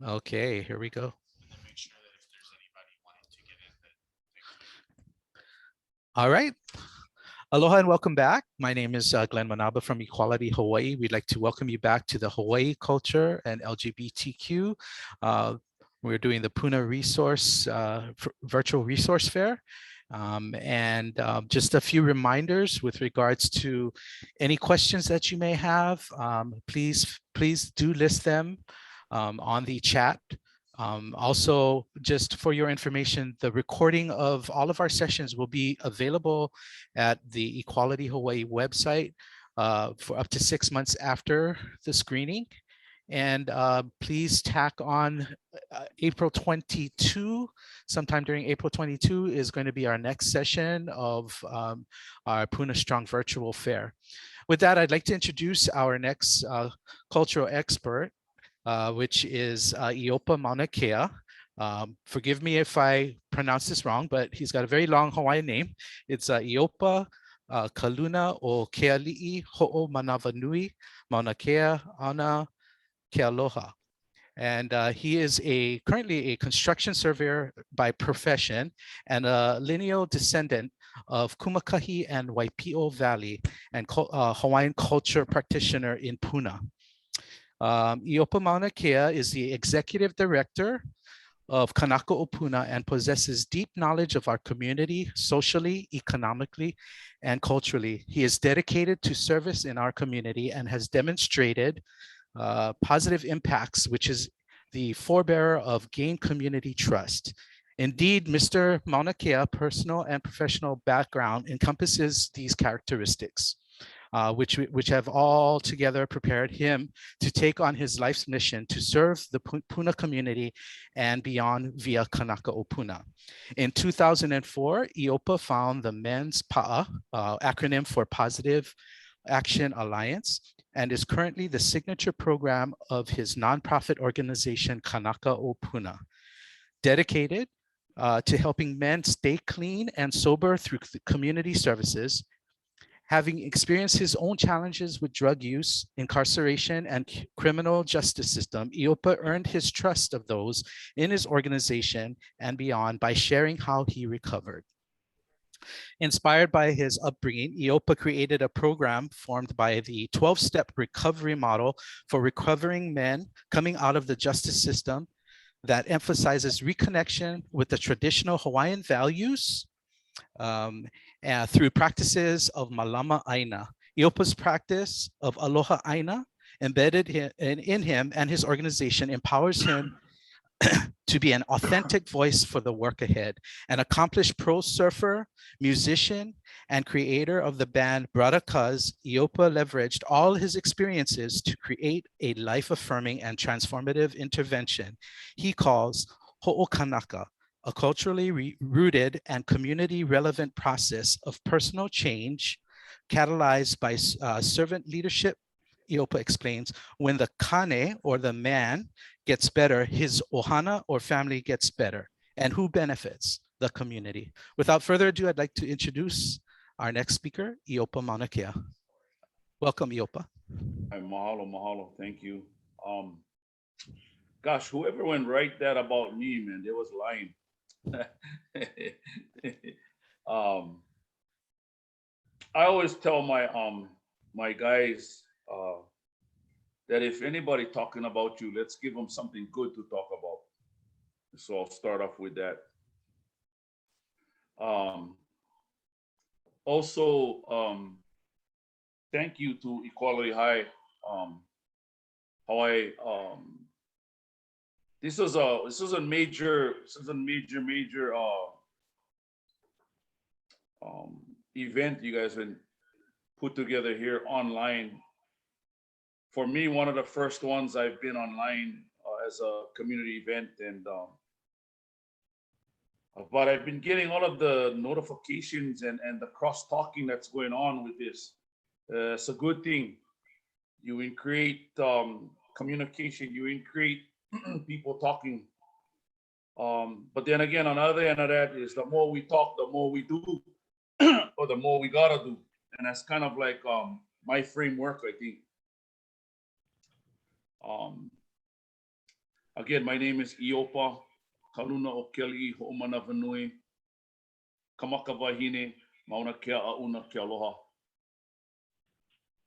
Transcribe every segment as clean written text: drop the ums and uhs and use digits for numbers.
Okay, here we go. All right. Aloha and welcome back. My name is Glenn Manaba from Equality Hawaii. We'd like to welcome you back to the Hawaii Culture and LGBTQ. Uh, we're doing the Puna Resource Virtual Resource Fair. Just a few reminders with regards to any questions that you may have. Please do list them on the chat. Also, just for your information, the recording of all of our sessions will be available at the Equality Hawaii website for up to 6 months after the screening. And please tack on April 22, sometime during April 22 is going to be our next session of our Puna Strong Virtual Fair. With that, I'd like to introduce our next cultural expert, which is Iopa Maunakea. Forgive me if I pronounce this wrong, but he's got a very long Hawaiian name. It's Iopa Kaluna o Keali'i Ho'o Manawanui Maunakea Ana Kealoha. And he is currently a construction surveyor by profession and a lineal descendant of Kumakahi and Waipio Valley and Hawaiian culture practitioner in Puna. Iopa Maunakea is the executive director of Kanaka o Puna and possesses deep knowledge of our community, socially, economically, and culturally. He is dedicated to service in our community and has demonstrated positive impacts, which is the forebearer of gained community trust. Indeed, Mr. Maunakea personal and professional background encompasses these characteristics. Which have all together prepared him to take on his life's mission to serve the Puna community and beyond via Kanaka o Puna. In 2004, Iopa found the Men's PA'a, acronym for Positive Action Alliance, and is currently the signature program of his nonprofit organization, Kanaka o Puna, dedicated to helping men stay clean and sober through community services. Having experienced his own challenges with drug use, incarceration, and criminal justice system, Iopa earned his trust of those in his organization and beyond by sharing how he recovered. Inspired by his upbringing, Iopa created a program formed by the 12-step recovery model for recovering men coming out of the justice system that emphasizes reconnection with the traditional Hawaiian values through practices of Malama Aina. Iopa's practice of Aloha Aina embedded in him and his organization empowers him to be an authentic voice for the work ahead. An accomplished pro surfer, musician, and creator of the band Brother Cuz, Iopa leveraged all his experiences to create a life-affirming and transformative intervention he calls Ho'okanaka, a culturally rooted and community-relevant process of personal change catalyzed by servant leadership. Iopa explains, when the kane, or the man, gets better, his ohana or family gets better. And who benefits? The community. Without further ado, I'd like to introduce our next speaker, Iopa Maunakea. Welcome, Iopa. Hi, mahalo, mahalo. Thank you. Um, Gosh, whoever went write that about me, man, they was lying. um, I always tell my guys that if anybody talking about you, let's give them something good to talk about. So I'll start off with that. Um, Also, thank you to Equality High Hawaii. This was a major um, event you guys been put together here online. For me, one of the first ones I've been online as a community event, and but I've been getting all of the notifications and the cross talking that's going on with this. It's a good thing. You create communication. You create people talking. But then again, on the other end of that is the more we talk, the more we do, or the more we gotta do, and that's kind of like my framework. I think. Um, Again, my name is Iopa, Kaluna o Keli Ho'omana Vanui, Kamaka Wahine, Maunakea Auna Ke Aloha.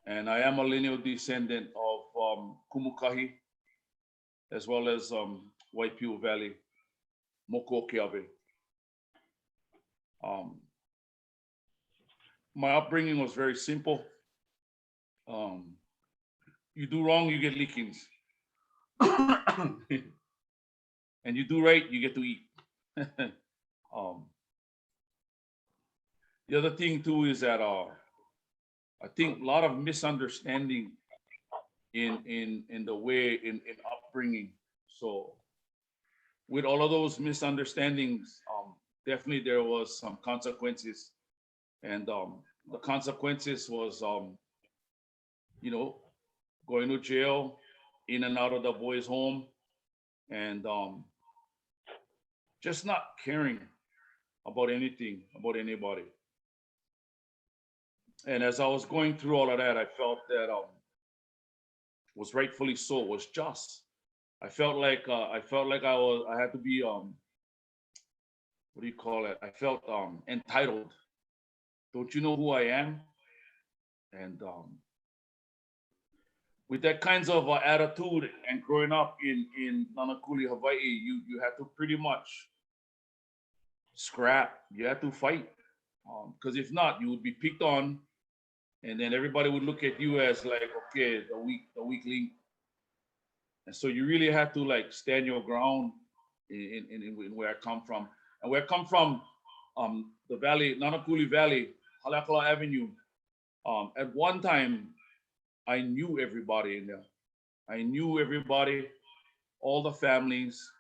And I am a lineal descendant of Kumukahi, as well as Waipiu Valley, Moko Keawe. Um, my upbringing was very simple. Um, you do wrong, you get lickings. And you do right, you get to eat. um, the other thing too is that I think a lot of misunderstanding in the way in upbringing. So with all of those misunderstandings, definitely there was some consequences, and the consequences was you know going to jail, in and out of the boys' home, and just not caring about anything, about anybody. And as I was going through all of that, I felt that was rightfully so, was just. I had to be what do you call it? I felt entitled. Don't you know who I am? And with that kinds of attitude and growing up in Nanakuli, Hawaii, you had to pretty much scrap. You had to fight, because if not, you would be picked on, and then everybody would look at you as like, okay, the weak link. And so you really had to like stand your ground in where I come from. And where I come from, the valley, Nanakuli Valley, Halakala Avenue. At one time, I knew everybody in there. I knew everybody, all the families.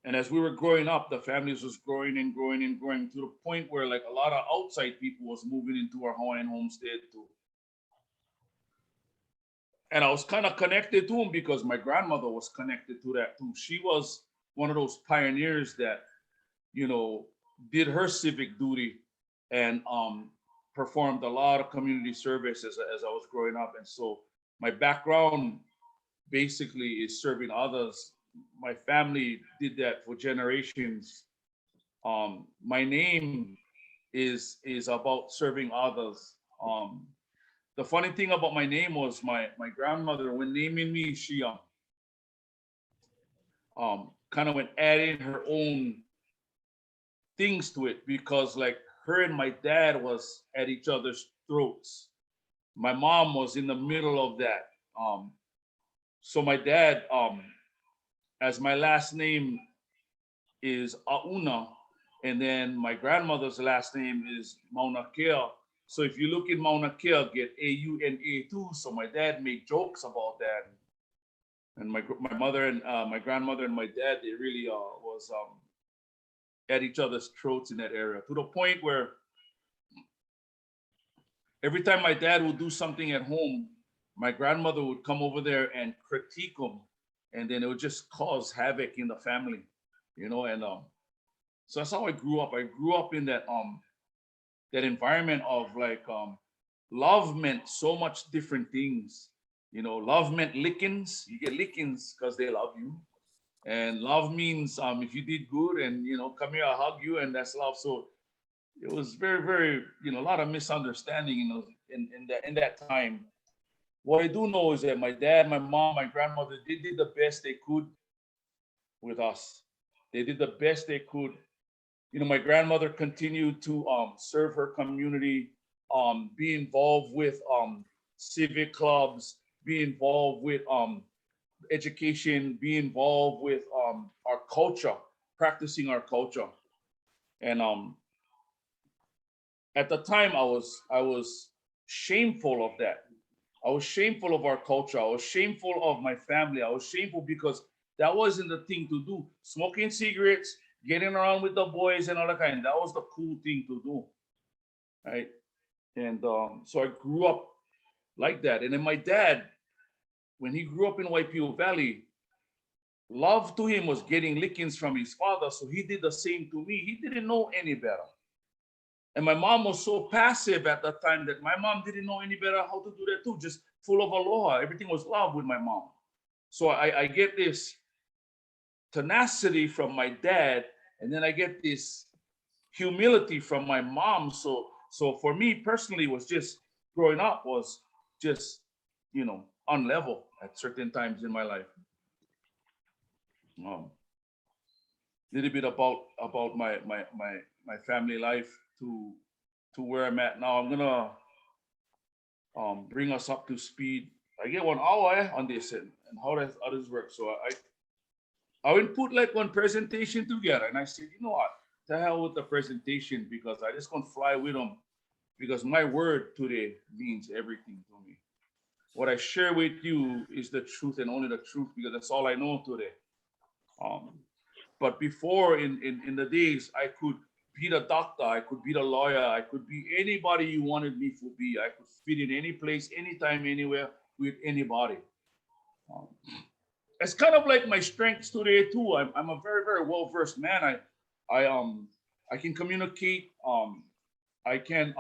And as we were growing up, the families was growing and growing and growing to the point where like a lot of outside people was moving into our Hawaiian homestead too. And I was kind of connected to them because my grandmother was connected to that too. She was one of those pioneers that, you know, did her civic duty and performed a lot of community service as I was growing up. And so my background basically is serving others. My family did that for generations. My name is about serving others. The funny thing about my name was my grandmother, when naming me, she kind of went adding her own things to it, because like her and my dad was at each other's throats. My mom was in the middle of that. So my dad, as my last name is Auna, and then my grandmother's last name is Maunakea. So if you look in Maunakea, get AUNA too. So my dad made jokes about that, and my mother and my grandmother and my dad, they really was at each other's throats in that area, to the point where every time my dad would do something at home, my grandmother would come over there and critique him, and then it would just cause havoc in the family, you know. And so that's how I grew up. I grew up in that environment of like love meant so much different things. You know, love meant lickings. You get lickings because they love you, and love means if you did good and come here, I'll hug you, and that's love. So it was very, very, a lot of misunderstanding in that time. What I do know is that my dad, my mom, my grandmother, they did the best they could with us. They did the best they could. My grandmother continued to serve her community, be involved with civic clubs, be involved with education, be involved with our culture, practicing our culture. And at the time, I was shameful of that. I was shameful of our culture. I was shameful of my family. I was shameful because that wasn't the thing to do. Smoking cigarettes, getting around with the boys and all that kind. That was the cool thing to do, right? And so I grew up like that. And then my dad, when he grew up in Waipiu Valley, love to him was getting lickings from his father. So he did the same to me. He didn't know any better. And my mom was so passive at that time that my mom didn't know any better how to do that too, just full of aloha. Everything was love with my mom. So I get this tenacity from my dad, and then I get this humility from my mom. So for me personally, was just growing up was just on level at certain times in my life. Um, Little bit about my family life to where I'm at now. I'm gonna bring us up to speed. I get 1 hour on this and how does others work. So I will put like one presentation together, and I said, you know what? To hell with the presentation because I just gonna fly with them because my word today means everything to me. What I share with you is the truth and only the truth because that's all I know today. Um, but before in the days, I could be the doctor, I could be the lawyer, I could be anybody you wanted me to be. I could fit in any place, anytime, anywhere with anybody. Um, it's kind of like my strengths today too. I'm a very very well versed man. I can communicate. I can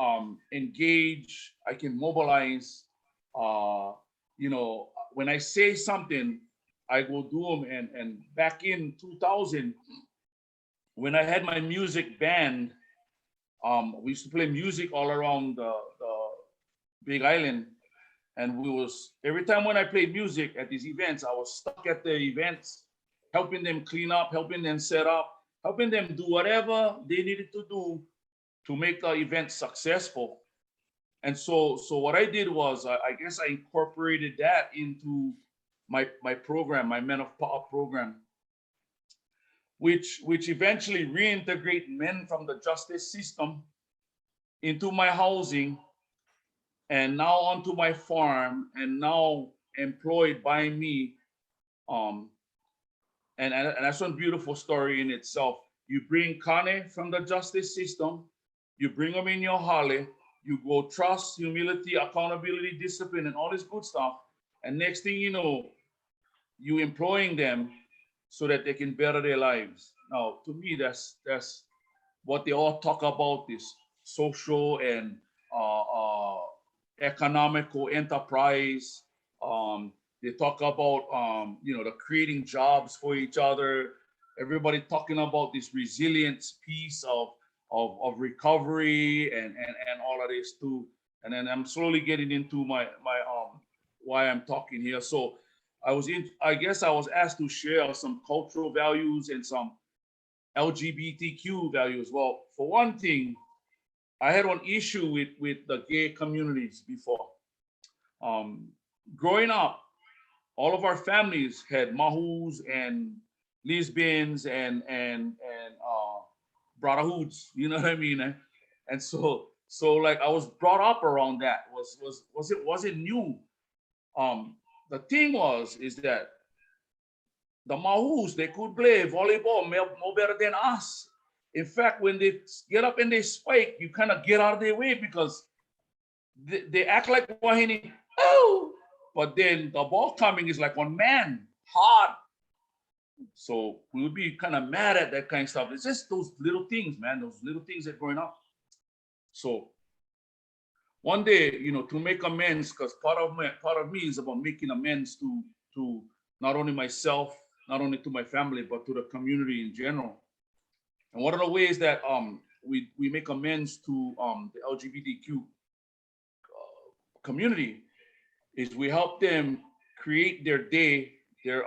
engage. I can mobilize. Uh, when I say something, I will do them. And back in 2000, when I had my music band, we used to play music all around the Big Island, and we was every time when I played music at these events, I was stuck at the events, helping them clean up, helping them set up, helping them do whatever they needed to do to make the event successful. And so what I did was I guess I incorporated that into my program, my Men of Power program, which eventually reintegrate men from the justice system into my housing and now onto my farm and now employed by me. Um, and that's one beautiful story in itself. You bring Kane from the justice system, you bring them in your holly, you go trust, humility, accountability, discipline, and all this good stuff. And next thing you know, you employing them so that they can better their lives. Now, to me, that's what they all talk about is social and economical enterprise. They talk about the creating jobs for each other. Everybody talking about this resilience piece of recovery and all of this too. And then I'm slowly getting into my why I'm talking here. So I guess I was asked to share some cultural values and some LGBTQ values. Well, for one thing, I had one issue with the gay communities before. Um, Growing up, all of our families had mahus and lesbians and brotherhoods. You know what I mean? And so like I was brought up around that. Was it new? Um, the thing was is that the mahus they could play volleyball more better than us. In fact, when they get up and they spike, you kind of get out of their way because they act like wahine, oh, but then the ball coming is like one man, hard. So we would be kind of mad at that kind of stuff. It's just those little things, man, those little things that growing up. So one day, to make amends, because part of me is about making amends to not only myself, not only to my family, but to the community in general. And one of the ways that we make amends to the LGBTQ community is we help them create their day, their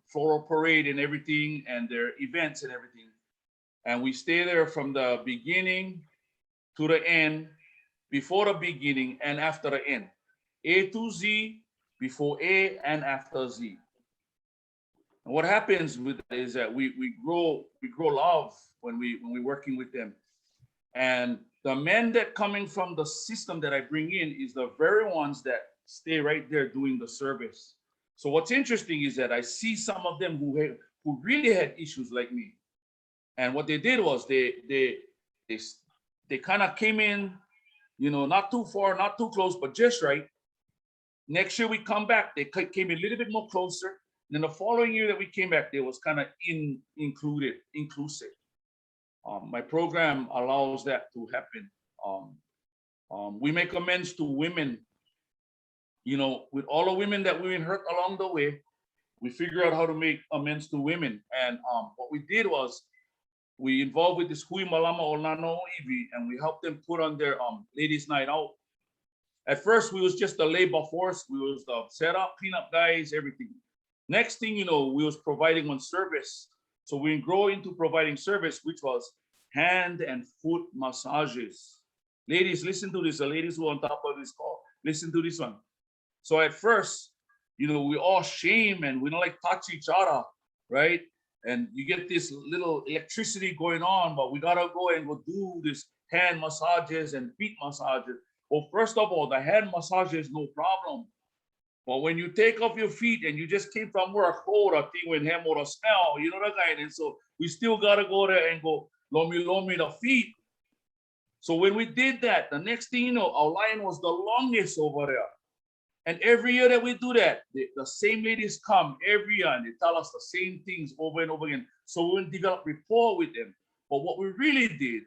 floral parade and everything, and their events and everything. And we stay there from the beginning to the end, before the beginning and after the end. A to Z, before A and after Z. And what happens with that is that we grow love when we're working with them. And the men that coming from the system that I bring in is the very ones that stay right there doing the service. So what's interesting is that I see some of them who really had issues like me. And what they did was they they kind of came in, not too far, not too close, but just right. Next year we come back, they came a little bit more closer. And then the following year that we came back, they was kind of inclusive. My program allows that to happen. We make amends to women with all the women that we hurt along the way, we figured out how to make amends to women. And what we did was we involved with this Hui Malama Olano Ivi, and we helped them put on their ladies' night out. At first, we was just the labor force. We was the setup, cleanup guys, everything. Next thing you know, we was providing one service. So we grow into providing service, which was hand and foot massages. Ladies, listen to this. The ladies who are on top of this call, listen to this one. So at first, we all shame and we don't like touch each other, right? And you get this little electricity going on, but we gotta go do this hand massages and feet massages. Well, first of all, the hand massage is no problem. But when you take off your feet and you just came from work, cold, a thing with him or a smell, you know the kind. And so we still gotta go there and go lomi lomi the feet. So when we did that, the next thing you know, our line was the longest over there. And every year that we do that, the same ladies come every year and they tell us the same things over and over again. So we develop rapport with them. But what we really did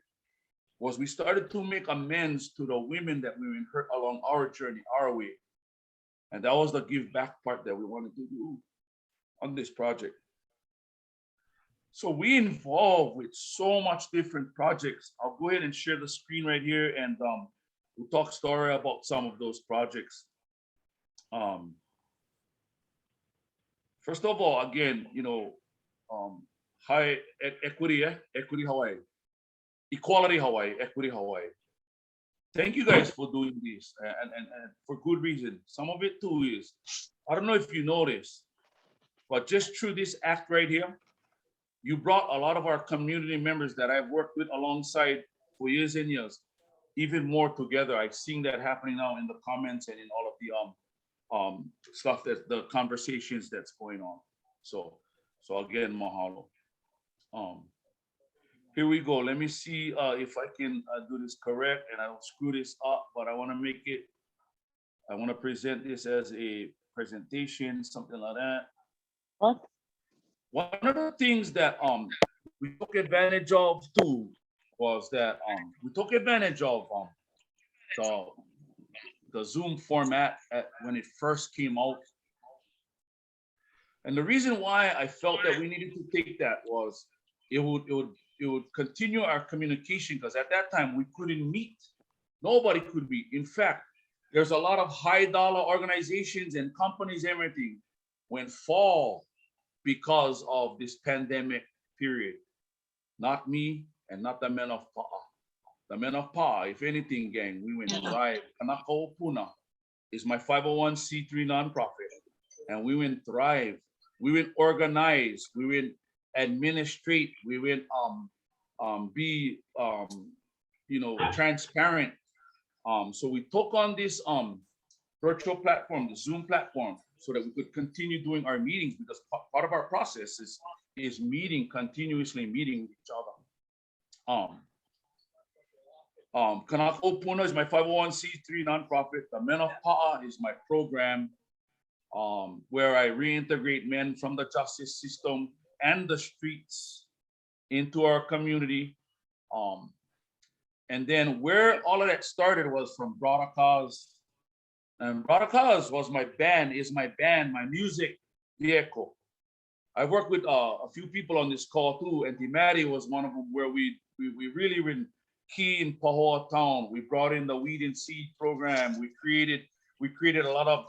was we started to make amends to the women that we hurt along our journey, our way. And that was the give back part that we wanted to do on this project. So we involved with so much different projects. I'll go ahead and share the screen right here, and we'll talk story about some of those projects. First of all, again, high equity, equity Hawaii, equality Hawaii, equity Hawaii. Thank you guys for doing this, and for good reason. Some of it too is, I don't know if you know this, but just through this act right here, you brought a lot of our community members that I've worked with alongside for years and years, even more together. I've seen that happening now in the comments and in all of the stuff, that the conversations that's going on. So again, mahalo. Here we go. Let me see if I can do this correct and I don't screw this up, but I want to present this as a presentation, something like that. What? One of the things that we took advantage of too was that we took advantage of the Zoom format when it first came out. And the reason why I felt that we needed to take that was it would continue our communication, because at that time we couldn't meet. Nobody could meet. In fact, there's a lot of high dollar organizations and companies, everything went fall because of this pandemic period. Not me and not the men of Pa'a. The men of Pa'a, if anything, gang, we went thrive. Kanaka Puna is my 501c3 nonprofit. And we went thrive. We went organize. We went administrate. We went be transparent. So we took on this virtual platform, the Zoom platform, so that we could continue doing our meetings, because part of our process is continuously meeting with each other. Kanaka Puna is my 501c3 nonprofit. The Men of Pa'a is my program, where I reintegrate men from the justice system and the streets into our community. And then where all of that started was from Brother Cause. And Brother Cause was my band, my music vehicle. I worked with a few people on this call too, and Dimari was one of them, where we really were key in Pahoa town. We brought in the Weed and Seed program. We created a lot of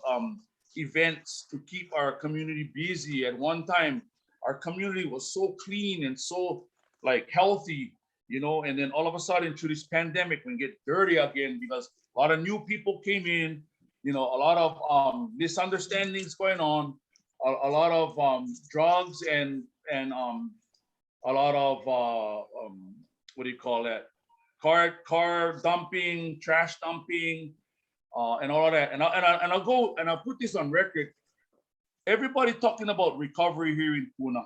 events to keep our community busy. At one time, our community was so clean and so healthy, and then all of a sudden through this pandemic, we get dirty again because a lot of new people came in, a lot of misunderstandings going on, a lot of drugs and a lot of what do you call that? Car dumping, trash dumping, and all of that. And I'll put this on record. Everybody talking about recovery here in Puna.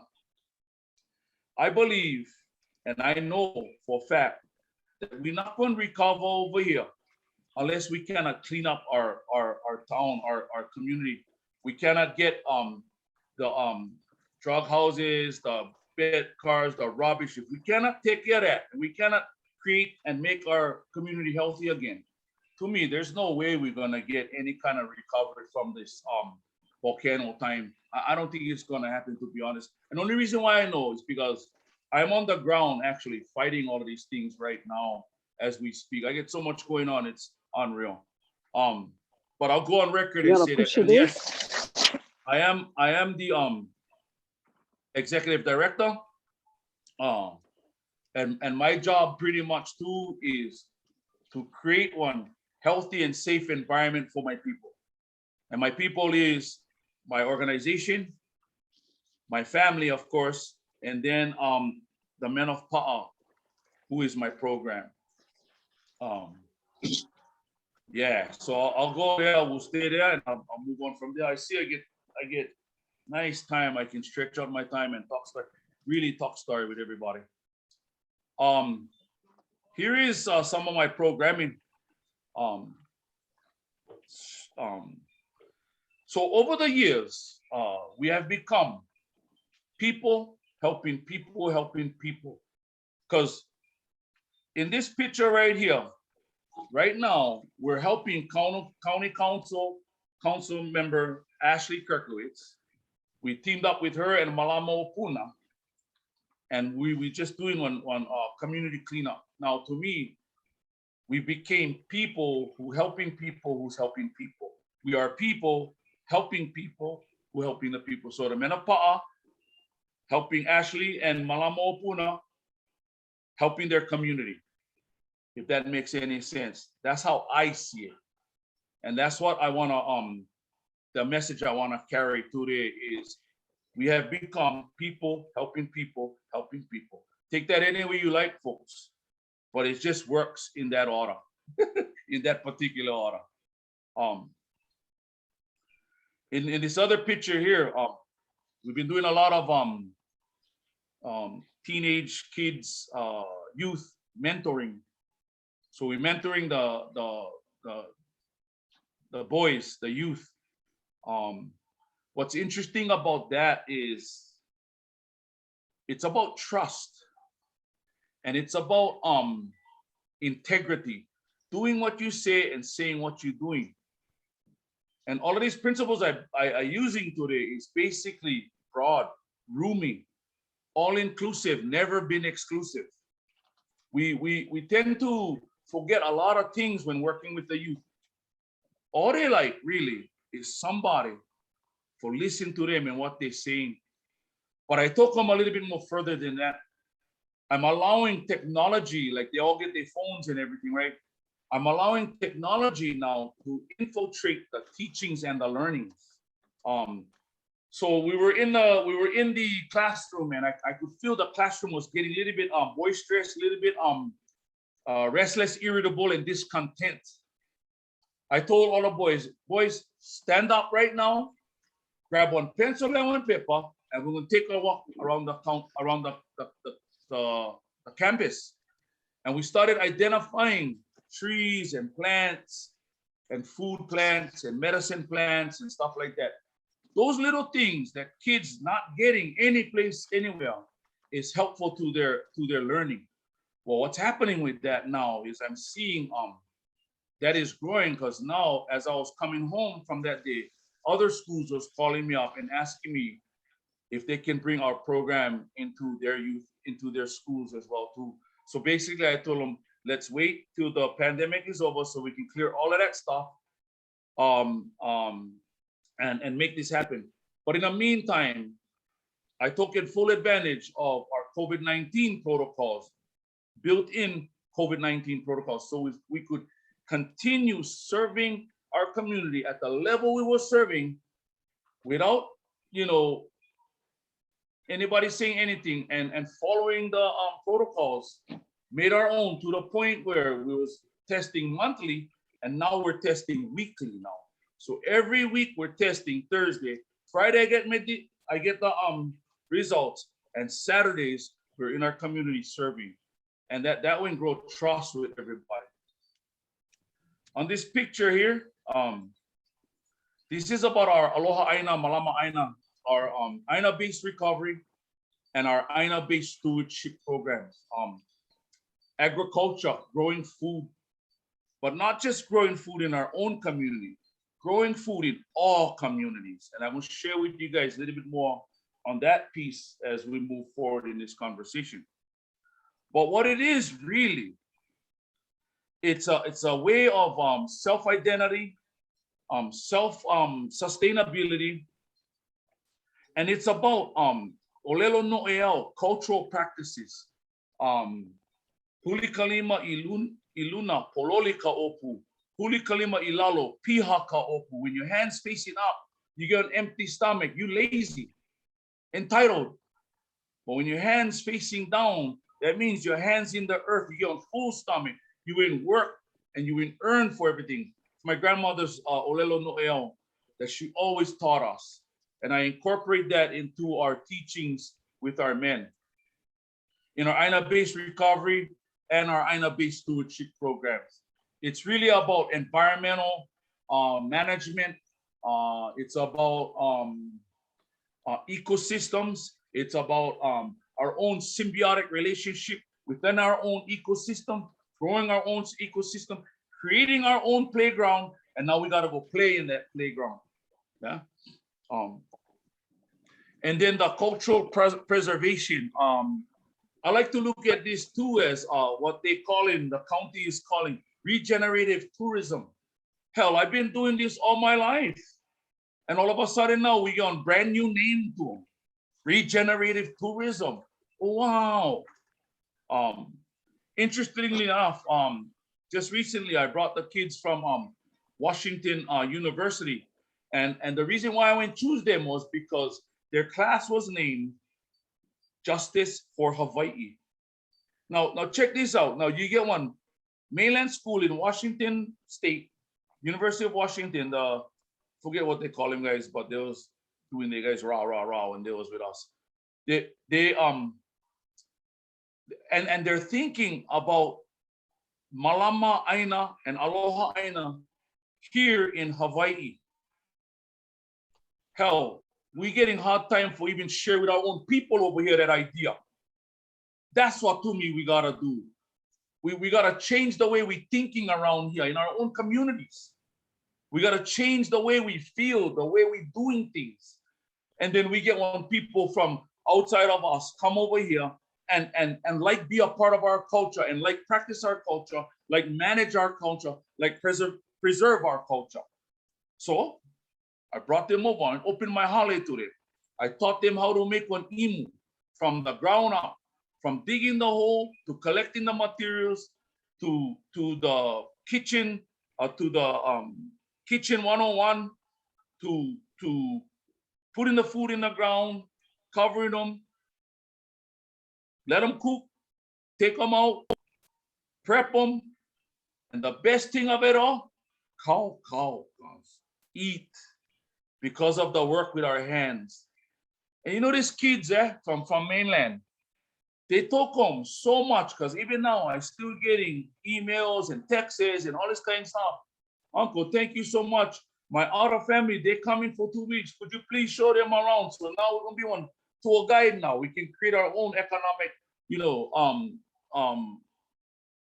I believe, and I know for a fact, that we're not going to recover over here unless we cannot clean up our town, our community. We cannot get the drug houses, the bed cars, the rubbish. If we cannot take care of that, and we cannot create and make our community healthy again, to me, there's no way we're gonna get any kind of recovery from this volcano time. I don't think it's gonna happen, to be honest. And the only reason why I know is because I'm on the ground actually fighting all of these things right now as we speak. I get so much going on, it's unreal. But I'll go on record You and gotta say that, push it and in. yes, I am the executive director. Um, and my job pretty much too is to create one healthy and safe environment for my people. And my people is my organization, my family, of course, and then the men of Pa'a, who is my program. Um, yeah, so I'll go there, we'll stay there, and I'll move on from there. I get nice time. I can stretch out my time and really talk story with everybody. Um, Here is some of my programming. Um, um, so over the years, we have become people helping people helping people. Because in this picture right here, right now, we're helping County Council member Ashley Kirkowitz. We teamed up with her and Malamo Puna, and we just doing one community cleanup. Now, to me, we became people who helping people who's helping people. We are people helping people who helping the people. So the men of Pa'a helping Ashley and Malamo Puna helping their community. If that makes any sense, that's how I see it, and that's what I wanna the message I wanna carry today is we have become people helping people helping people. Take that any way you like, folks, but it just works in that order, in that particular order. Um, in this other picture here, we've been doing a lot of teenage kids, youth mentoring. So we're mentoring the boys, the youth. What's interesting about that is it's about trust, and it's about integrity, doing what you say and saying what you're doing. And all of these principles I using today is basically broad, roomy, all inclusive, never been exclusive. We tend to forget a lot of things when working with the youth. All they like really is somebody for listening to them and what they're saying. But I took them a little bit more further than that. I'm allowing technology, like they all get their phones and everything, right? I'm allowing technology now to infiltrate the teachings and the learnings. So we were in the classroom, and I could feel the classroom was getting a little bit boisterous, a little bit restless, irritable, and discontent. I told all the boys, stand up right now, grab one pencil and one paper, and we're gonna take a walk around the campus. And we started identifying trees and plants and food plants and medicine plants and stuff like that. Those little things that kids not getting any place anywhere is helpful to their learning. Well, what's happening with that now is I'm seeing that is growing, because now as I was coming home from that day, other schools was calling me up and asking me if they can bring our program into their youth, into their schools as well too. So basically I told them, let's wait till the pandemic is over so we can clear all of that stuff and make this happen. But in the meantime, I took in full advantage of our COVID-19 protocols, built-in COVID-19 protocols, so we could continue serving our community at the level we were serving without, anybody saying anything, and following the protocols, made our own to the point where we was testing monthly, and now we're testing weekly now. So every week we're testing Thursday. Friday I get the results, and Saturdays we're in our community serving. And that will grow trust with everybody. On this picture here, this is about our Aloha Aina, Malama Aina, our Aina-based recovery and our Aina-based stewardship programs. Agriculture, growing food, but not just growing food in our own community, growing food in all communities. And I will share with you guys a little bit more on that piece as we move forward in this conversation. But what it is really, it's a way of self-identity, self-sustainability, and it's about olelo no'eau, cultural practices. Huli kalima iluna pololi ka opu. Huli kalima ilalo piha ka opu. When your hands facing up, you get an empty stomach. You lazy, entitled. But when your hands facing down, that means your hands in the earth. You get on full stomach. You in work and you in earn for everything. It's my grandmother's olelo no'eau that she always taught us. And I incorporate that into our teachings with our men. In our Aina-based recovery and our Aina-based stewardship programs. It's really about environmental management. It's about ecosystems. It's about our own symbiotic relationship within our own ecosystem, growing our own ecosystem, creating our own playground, and now we got to go play in that playground. Yeah. And then the cultural preservation. I like to look at this too as what they call the county is calling regenerative tourism. Hell, I've been doing this all my life. And all of a sudden now we got a brand new name to them. Regenerative tourism. Oh, wow. Interestingly enough, just recently I brought the kids from Washington University. And the reason why I went choose them was because their class was named Justice for Hawaii. Now check this out. Now you get one mainland school in Washington State, University of Washington. Forget what they call them guys, but they was doing the guys rah when they was with us. And they're thinking about Malama Aina and Aloha Aina here in Hawaii. Hell, we getting hard time for even share with our own people over here that idea. That's what to me we gotta do. We gotta change the way we thinking around here in our own communities. We gotta change the way we feel, the way we doing things. And then we get one people from outside of us come over here and like be a part of our culture and like practice our culture, like manage our culture, like preserve our culture. So I brought them over and opened my hale to them. I taught them how to make one imu from the ground up, from digging the hole to collecting the materials to the kitchen, to the kitchen 101, to putting the food in the ground, covering them, let them cook, take them out, prep them, and the best thing of it all, cow, eat. Because of the work with our hands. And you know these kids from mainland, they talk home so much because even now I'm still getting emails and texts and all this kind of stuff. Uncle, thank you so much. My other family, they coming for 2 weeks. Could you please show them around? So now we're gonna be one tour guide now. We can create our own economic,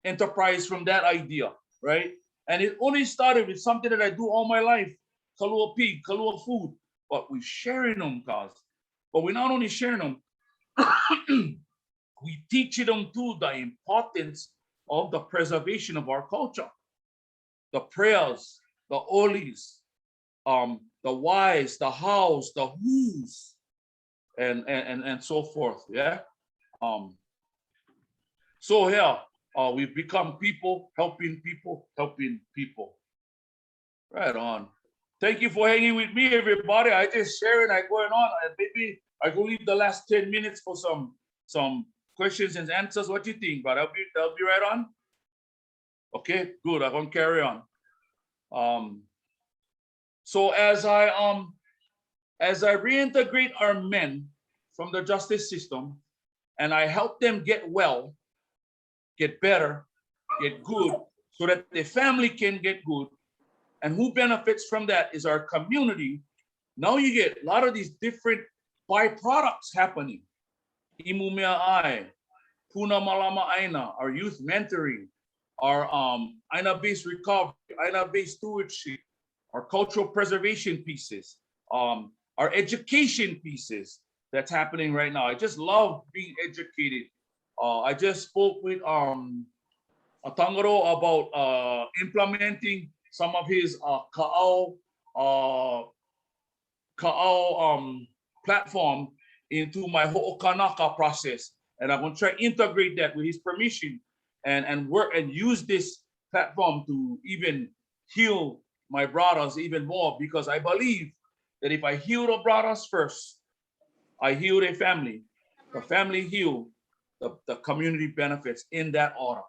enterprise from that idea, right? And it only started with something that I do all my life. Kalua pig, kalua food, but we're sharing them, guys. But we're not only sharing them, we teach them too the importance of the preservation of our culture. The prayers, the olis, the whys, the hows, the whos, and so forth. Yeah. So here we've become people, helping people, helping people. Right on. Thank you for hanging with me, everybody. I just sharing, I going on. Maybe I go leave the last 10 minutes for some questions and answers. What do you think? But I'll be right on. Okay, good. I'm gonna carry on. So as I reintegrate our men from the justice system, and I help them get well, get better, get good, so that the family can get good. And who benefits from that is our community. Now you get a lot of these different byproducts happening. Imu mea ai, Puna malama aina, our youth mentoring, our Aina-based recovery, Aina-based stewardship, our cultural preservation pieces, our education pieces that's happening right now. I just love being educated. I just spoke with Atangaro about implementing some of his uh, platform into my Kanaka process. And I'm going to try to integrate that with his permission and work and use this platform to even heal my brothers even more, because I believe that if I heal the brothers first, I heal their family, the family heal, the community benefits in that order.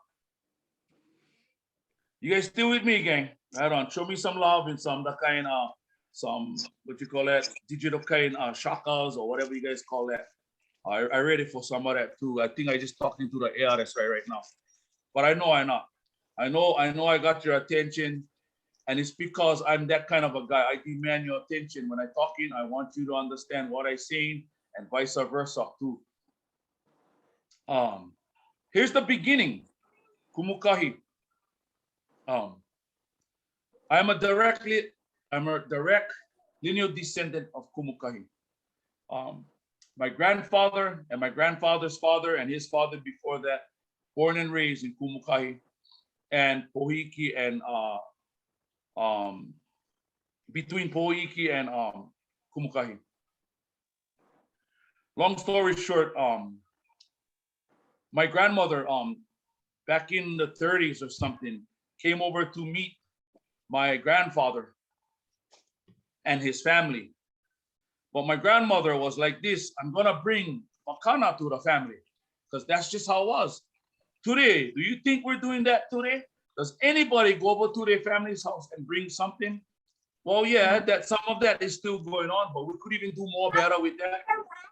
You guys still with me, gang? Right on. Show me some love and some the kind of some what you call that digital kind shakas or whatever you guys call that. I ready for some of that too. I think I just talked into the air that's right now. But I know I'm not. I know I got your attention, and it's because I'm that kind of a guy. I demand your attention when I talking. I want you to understand what I'm saying, and vice versa too. Here's the beginning. Kumukahi. I'm a direct lineal descendant of Kumukahi. My grandfather and my grandfather's father and his father before that, born and raised in Kumukahi and Pohiki and between Pohiki and Kumukahi. Long story short, my grandmother back in the 30s or something came over to meet my grandfather and his family. But my grandmother was like this, I'm gonna bring Makana to the family, because that's just how it was. Today, do you think we're doing that today? Does anybody go over to their family's house and bring something? Well, yeah, that some of that is still going on, but we could even do more better with that.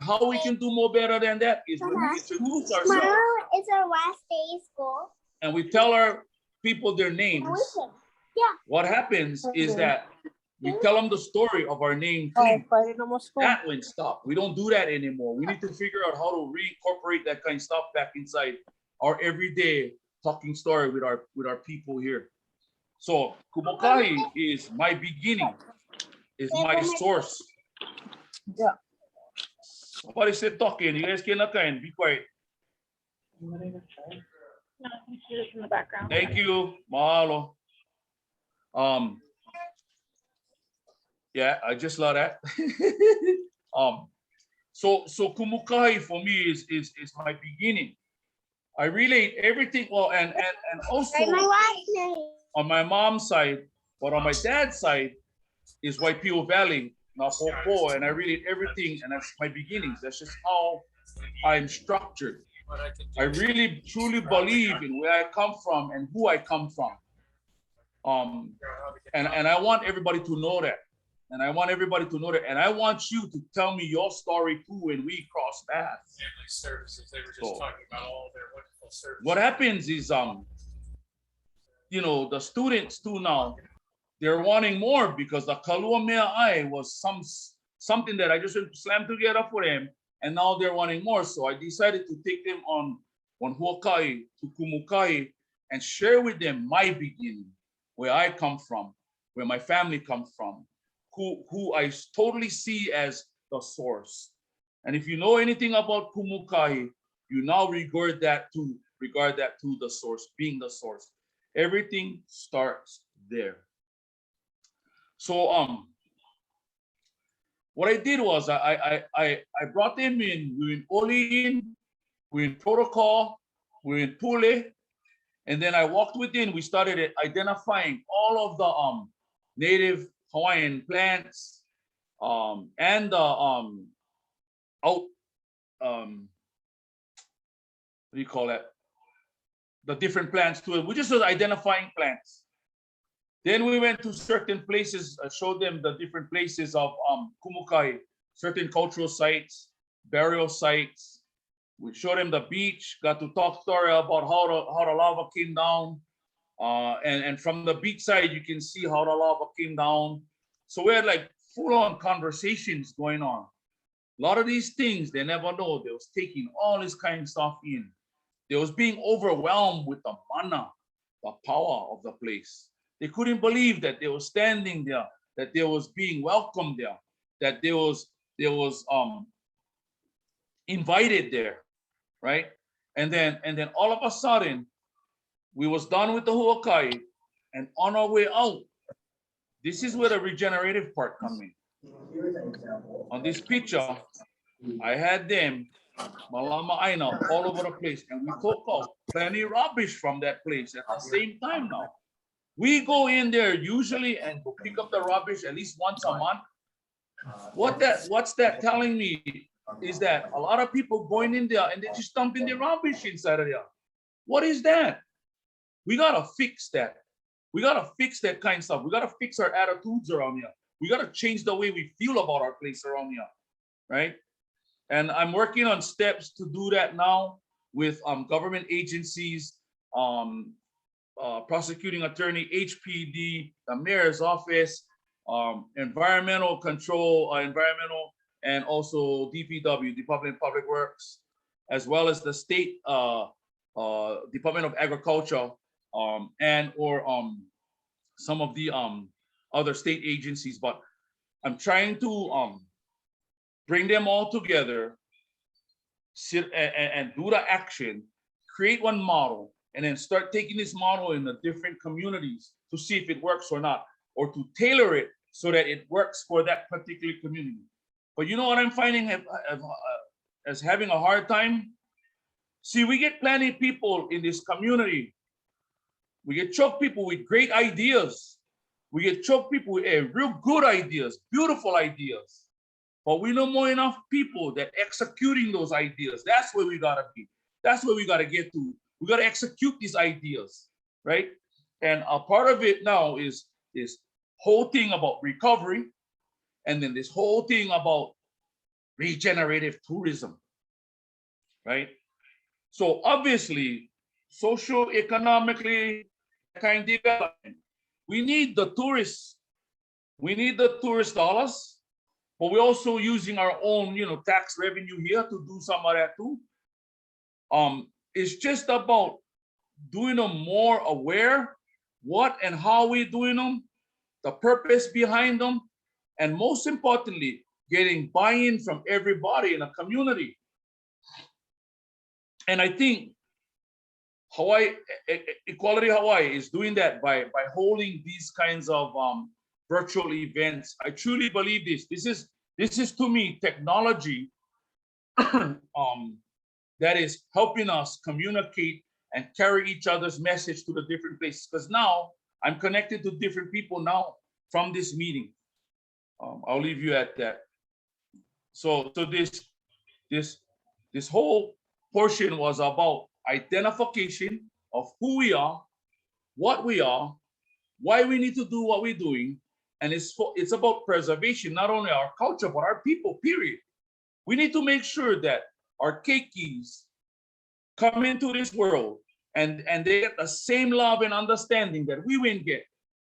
How we can do more better than that is when we introduce ourselves. Tomorrow is our last day of school. And we tell our people their names. Yeah. What happens is that we tell them the story of our name too. That went stop. We don't do that anymore. We need to figure out how to reincorporate that kind of stuff back inside our everyday talking story with our people here. So Kumukahi is my beginning, is my source. Yeah. Somebody said talking. You guys can and be quiet. No, you see this in the background. Thank you. Mahalo. Yeah, I just love that. So Kumukahi for me is my beginning. I relate everything well, and also on my mom's side, but on my dad's side is Waipio Valley, Napopo, and I relate everything, and that's my beginnings. That's just how I'm structured. I really truly believe in where I come from and who I come from. And I want everybody to know that. And I want everybody to know that. And I want you to tell me your story too when we cross paths. Family services, they were just talking about all their wonderful services. What happens is, you know, the students too now, they're wanting more because the Kalua Mea Ai was something that I just slammed together for them. And now they're wanting more. So I decided to take them on Huakai to Kumukai and share with them my beginning, where I come from, where my family comes from, who I totally see as the source. And if you know anything about Kumukai, you now regard that to the source, being the source. Everything starts there. So what I did was I brought them in. We were in Oli, we were in protocol, we were in Pule, and then I walked within. We started identifying all of the native Hawaiian plants and the what do you call that? The different plants too. We just was identifying plants. Then we went to certain places, showed them the different places of Kumukai, certain cultural sites, burial sites. We showed them the beach, got to talk story about how the lava came down. And from the beach side, you can see how the lava came down. So we had like full-on conversations going on. A lot of these things, they never know. They was taking all this kind of stuff in. They was being overwhelmed with the mana, power of the place. They couldn't believe that they were standing there, that they was being welcomed there, that there was invited there, right? And then all of a sudden, we was done with the Huakai, and on our way out, this is where the regenerative part comes in. On this picture, I had them, Malama Aina, all over the place, and we took out plenty rubbish from that place at the same time now. We go in there usually and go pick up the rubbish at least once a month. What's that telling me is that a lot of people going in there and they just dumping the rubbish inside of there. What is that? We gotta fix that. We gotta fix that kind of stuff. We gotta fix our attitudes around here. We gotta change the way we feel about our place around here, right? And I'm working on steps to do that now with government agencies, prosecuting attorney, HPD, the mayor's office, environmental control, environmental, and also DPW, Department of Public Works, as well as the state Department of Agriculture, and or some of the other state agencies. But I'm trying to bring them all together, sit and do the action, create one model, and then start taking this model in the different communities to see if it works or not, or to tailor it so that it works for that particular community. But you know what I'm finding as having a hard time? See, we get plenty of people in this community. We get choke people with great ideas. We get choke people with real good ideas, beautiful ideas. But we know more enough people that executing those ideas. That's where we gotta be. That's where we gotta get to. We gotta execute these ideas, right? And a part of it now is this whole thing about recovery, and then this whole thing about regenerative tourism, right? So obviously, socio-economically, kind of development, we need the tourists. We need the tourist dollars, but we're also using our own, tax revenue here to do some of that too. It's just about doing them more aware, what and how we're doing them, the purpose behind them, and most importantly, getting buy-in from everybody in a community. And I think Hawaii, Equality Hawaii is doing that by holding these kinds of virtual events. I truly believe this. This is to me technology that is helping us communicate and carry each other's message to the different places. Because now I'm connected to different people now from this meeting. I'll leave you at that. So this whole portion was about identification of who we are, what we are, why we need to do what we're doing, and it's about preservation, not only our culture, but our people, period. We need to make sure that our keikis come into this world and they get the same love and understanding that we will get.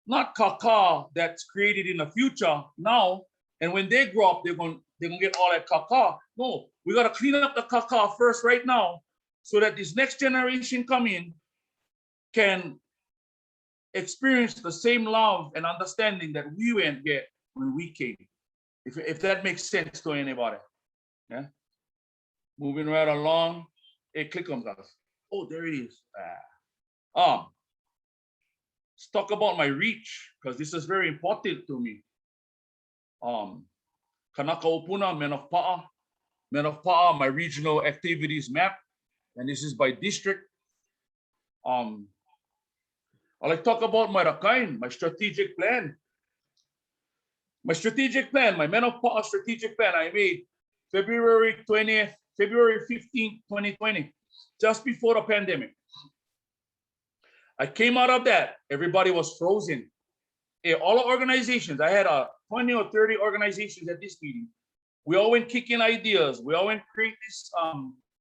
Not kaka that's created in the future now, and when they grow up, they're gonna get all that kaka. No, we gotta clean up the kaka first right now, so that this next generation come in can experience the same love and understanding that we went get when we came. If that makes sense to anybody. Yeah. Moving right along. Hey, click on that. Oh, there it is. Let's talk about my reach, because this is very important to me. Kanaka Puna, Men of Pa'a, my regional activities map, and this is by district. I like to talk about my Rakain, my strategic plan. My strategic plan, my Men of Pa'a strategic plan, I made February 15th, 2020, just before the pandemic. I came out of that, everybody was frozen. All the organizations, I had 20 or 30 organizations at this meeting. We all went kicking ideas. We all went create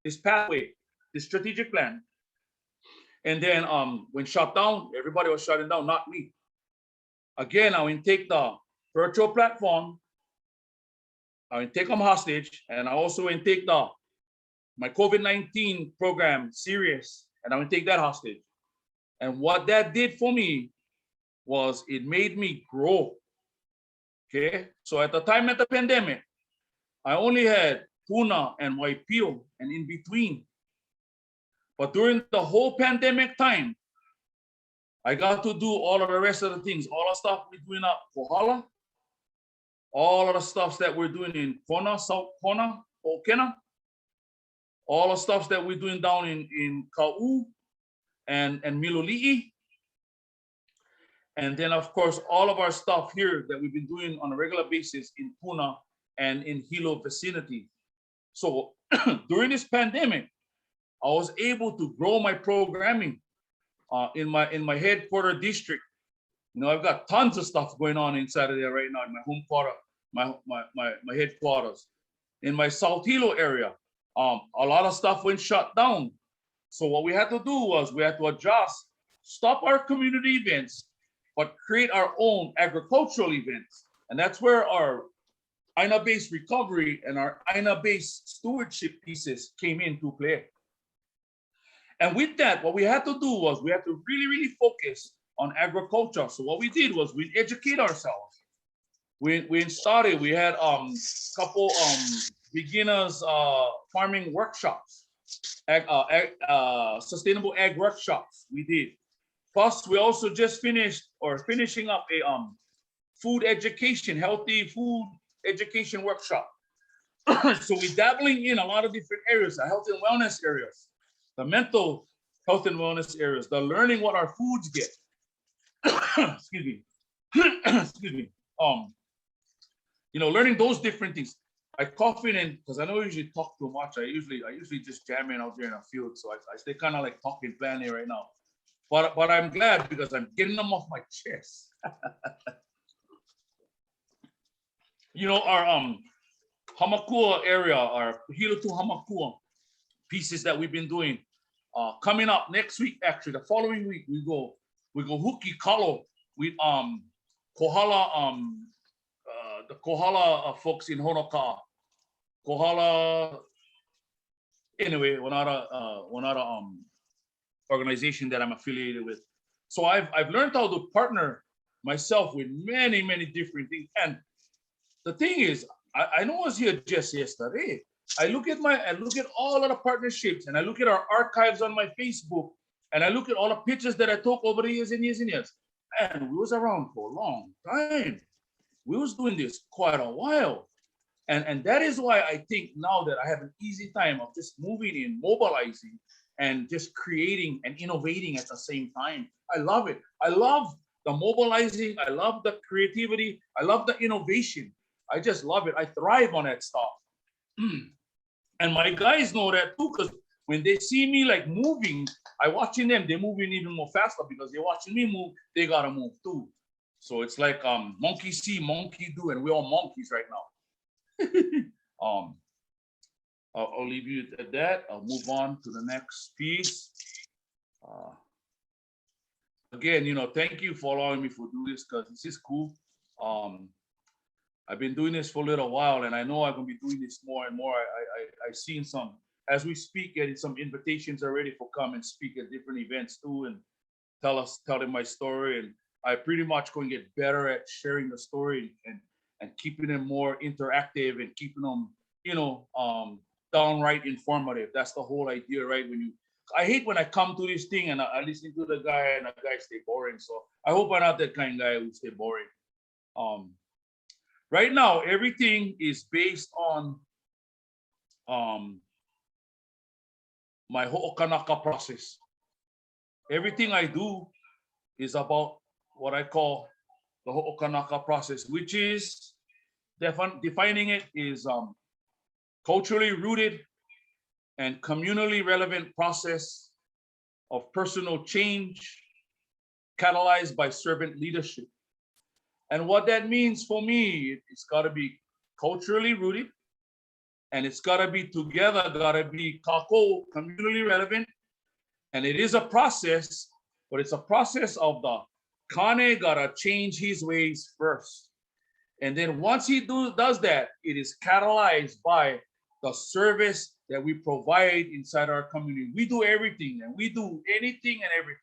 this pathway, this strategic plan. And then when shut down, everybody was shutting down, not me. Again, I went take the virtual platform, I went take them hostage, and I also went take my COVID-19 program serious, and I went take that hostage. And what that did for me was it made me grow. Okay. So at the time of the pandemic, I only had Puna and Waipio and in between. But during the whole pandemic time, I got to do all of the rest of the things, all the stuff we're doing up Kohala, all of the stuff that we're doing in Puna, South Puna, Okena, all the stuff that we're doing down in Kau and Miloli'i. And then, of course, all of our stuff here that we've been doing on a regular basis in Puna and in Hilo vicinity. So during this pandemic, I was able to grow my programming in my headquarter district. You know, I've got tons of stuff going on inside of there right now in my home quarter, my headquarters. In my South Hilo area, a lot of stuff went shut down. So what we had to do was we had to adjust, stop our community events, but create our own agricultural events. And that's where our INA-based recovery and our INA-based stewardship pieces came into play. And with that, what we had to do was we had to really, really focus on agriculture. So what we did was we educate ourselves. We started, we had a couple beginners farming workshops, sustainable ag workshops we did. Plus, we also just finishing up a food education, healthy food education workshop. So we're dabbling in a lot of different areas, the health and wellness areas, the mental health and wellness areas, the learning what our foods get. Excuse me. Excuse me. You know, learning those different things. I cough in and because I know I usually talk too much. I usually just jam in out there in a field. So I stay kind of like talking plainly right now. But I'm glad because I'm getting them off my chest. You know, our Hamakua area, our Hilo to Hamakua pieces that we've been doing. Coming up next week, actually, the following week, we go Huki Kalo with Kohala, the Kohala folks in Honoka'a. Kohala, anyway, one other organization that I'm affiliated with. So I've learned how to partner myself with many, many different things. And the thing is, I know I was here just yesterday. I look at all of the partnerships and I look at our archives on my Facebook and I look at all the pictures that I took over the years and years and years. And we was around for a long time. We was doing this quite a while. And that is why I think now that I have an easy time of just moving in, mobilizing, and just creating and innovating at the same time. I love it. I love the mobilizing. I love the creativity. I love the innovation. I just love it. I thrive on that stuff. And my guys know that too, because when they see me like moving, I watching them, they're moving even more faster because they're watching me move, they gotta move too. So it's like monkey see, monkey do, and we're all monkeys right now. I'll leave you at that. I'll move on to the next piece. Again, you know, thank you for allowing me to do this because this is cool. I've been doing this for a little while, and I know I'm gonna be doing this more and more. I've seen some, as we speak, getting some invitations already for come and speak at different events too, and tell them my story. And I pretty much going to get better at sharing the story and keeping them more interactive and keeping them, you know, downright informative. That's the whole idea, right? I hate when I come to this thing and I listen to the guy and the guy stay boring. So I hope I'm not that kind of guy who stay boring. Right now, everything is based on my Kanaka process. Everything I do is about what I call the Kanaka process, which is defining it is culturally rooted and communally relevant process of personal change catalyzed by servant leadership. And what that means for me, it's got to be culturally rooted, and it's got to be together, got to be kako, communally relevant. And it is a process, but it's a process of the Kane got to change his ways first. And then once he does that, it is catalyzed by the service that we provide inside our community. We do everything, and we do anything and everything.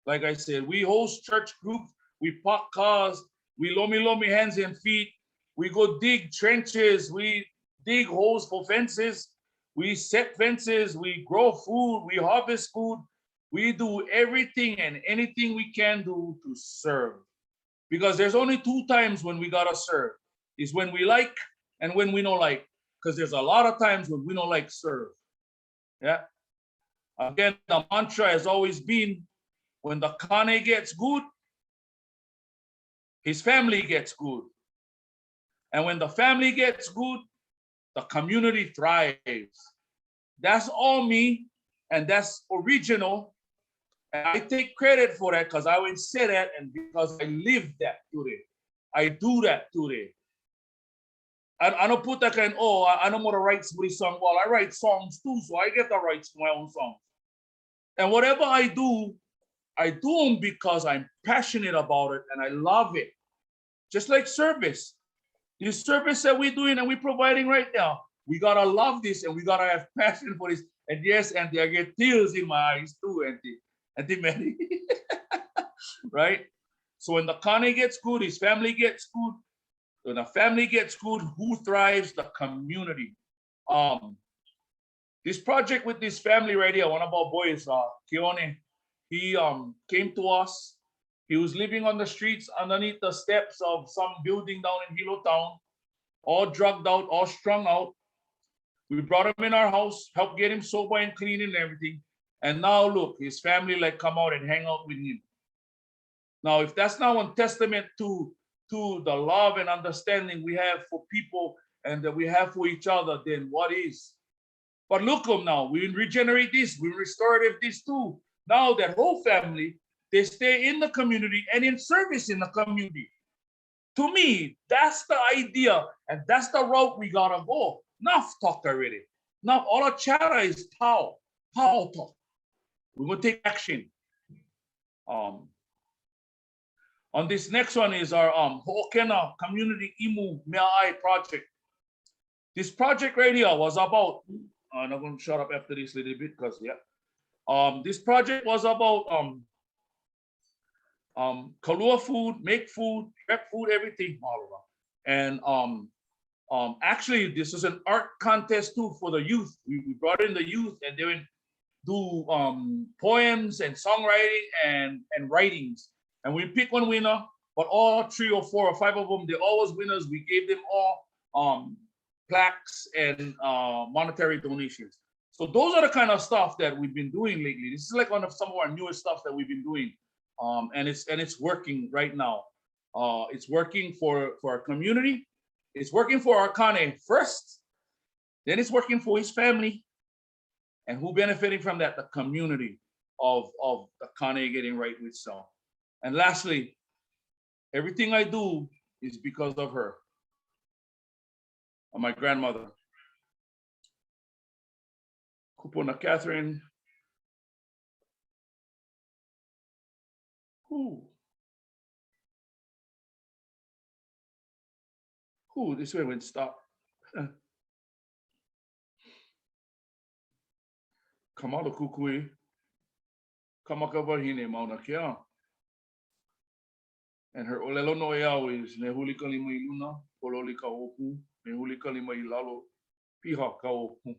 Like I said, we host church groups, we park cars, we lomi hands and feet, we go dig trenches, we dig holes for fences, we set fences, we grow food, we harvest food, we do everything and anything we can do to serve. Because there's only two times when we gotta serve. Is when we like and when we don't like. Because there's a lot of times when we don't like serve. Yeah. Again, the mantra has always been when the Kane gets good, his family gets good. And when the family gets good, the community thrives. That's all me, and that's original. And I take credit for that because I would say that and because I live that today. I do that today. I don't put that kind, oh, I don't want to write somebody's song. Well, I write songs too, so I get the rights to my own songs. And whatever I do them because I'm passionate about it and I love it. Just like service. This service that we're doing and we're providing right now, we gotta love this and we gotta have passion for this. And yes, Auntie, I get tears in my eyes too, Auntie Mary. Right? So when the Kane gets good, his family gets good. When the family gets good, who thrives? The community. This project with this family right here, one of our boys, Keone, he came to us. He was living on the streets underneath the steps of some building down in Hilo Town, all drugged out, all strung out. We brought him in our house, helped get him sober and clean and everything. And now look, his family like come out and hang out with him. Now, if that's not one testament to the love and understanding we have for people and that we have for each other, then what is? But look them now, we regenerate this, we restorative this too. Now that whole family, they stay in the community and in service in the community. To me, that's the idea and that's the route we gotta go. Enough talk already. Now all our chatter is power talk. We're gonna take action. On this next one is our Ho'okena Community Imu Mea'ai project. This project right here was about, I'm not going to shut up after this little bit because, yeah. This project was about Kalua food, make food, prep food, everything, all around. And actually, this is an art contest too for the youth. We brought in the youth and they would do poems and songwriting and writings. And we pick one winner, but all 3 or 4 or 5 of them, they're always winners. We gave them all plaques and monetary donations. So those are the kind of stuff that we've been doing lately. This is like one of some of our newest stuff that we've been doing. And it's working right now. It's working for our community. It's working for our Kane first. Then it's working for his family. And who benefiting from that? The community of the Kane getting right with self. And lastly, everything I do is because of her, of my grandmother, Puna Catherine. This way went stop. Kamala Kukui, Kanaka Wahine Maunakea. And her olelo no eau is nehuli kalima iluna, pololi ka opu, nehuli kalima ilalo, piha ka opu.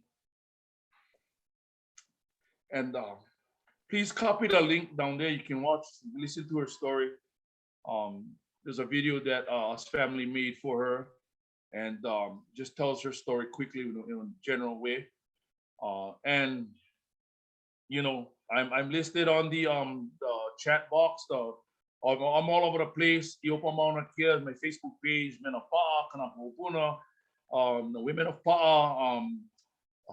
And please copy the link down there. You can watch, listen to her story. There's a video that us family made for her, and just tells her story quickly in a general way. And you know, I'm listed on the chat box. I'm all over the place. Iopa Maunakea is my Facebook page. Men of Pa'a, Kanaka Puna, the Women of Pa'a,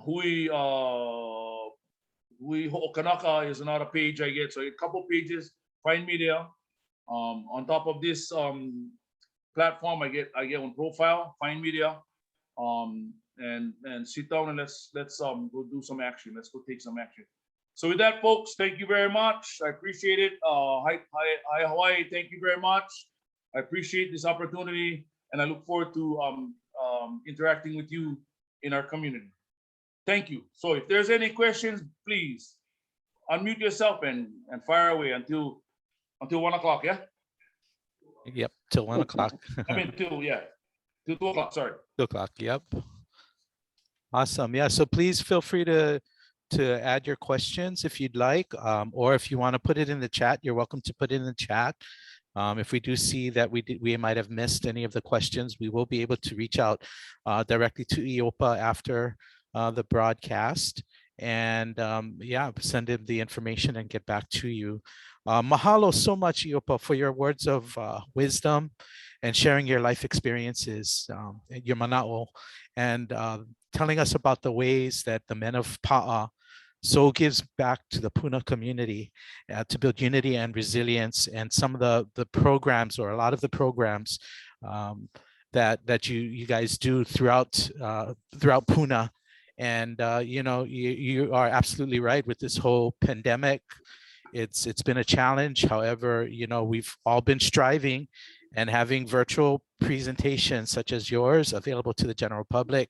Hui Kanaka is another page I get. So a couple pages. Find me there. On top of this platform, I get one profile. Find me there. And sit down and let's go do some action. Let's go take some action. So with that, folks, thank you very much. I appreciate it. Hi Hawaii, thank you very much. I appreciate this opportunity, and I look forward to interacting with you in our community. Thank you. So if there's any questions, please unmute yourself and fire away until 1 o'clock. Yeah. Yep, till 1 o'clock. I mean till 2 o'clock. Sorry. 2 o'clock. Yep. Awesome. Yeah. So please feel free to add your questions if you'd like, or if you want to put it in the chat, you're welcome to put it in the chat. If we do see that we might have missed any of the questions, we will be able to reach out directly to Iopa after the broadcast and yeah, send in the information and get back to you. Mahalo so much, Iopa, for your words of wisdom and sharing your life experiences, your mana'o, and telling us about the ways that the men of Pa'a so gives back to the Puna community to build unity and resilience, and some of the programs, or a lot of the programs that you guys do throughout Puna. And you know, you are absolutely right with this whole pandemic. It's been a challenge. However, you know, we've all been striving and having virtual presentations such as yours available to the general public,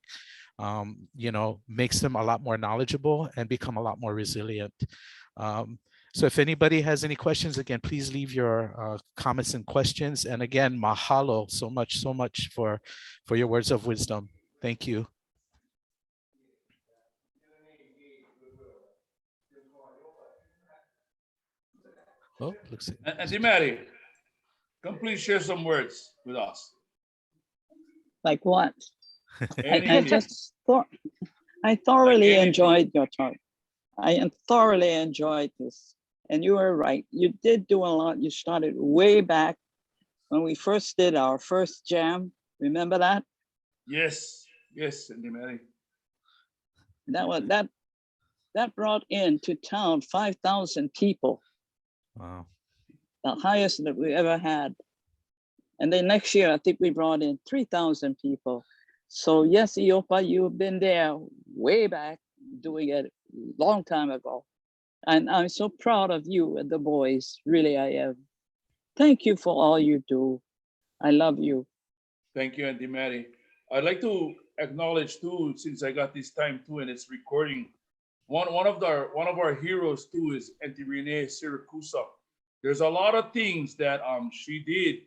you know, makes them a lot more knowledgeable and become a lot more resilient. So if anybody has any questions, again, please leave your comments and questions. And again, mahalo so much for your words of wisdom. Thank you. Oh, looks like And Mary, come please share some words with us. Like what? I Anything. just thought I thoroughly anything. enjoyed your talk. I thoroughly enjoyed this. And you were right. You did do a lot. You started way back when we first did our first jam. Remember that? Yes, Andy Mary. That brought into town 5,000 people. wow. The highest that we ever had. And then next year, I think we brought in 3,000 people. So yes, Iopa, you've been there way back, doing it a long time ago. And I'm so proud of you and the boys, really I am. Thank you for all you do. I love you. Thank you, Andy Mary. I'd like to acknowledge too, since I got this time too, and it's recording. One of our heroes too is Auntie Renee Siracusa. There's a lot of things that she did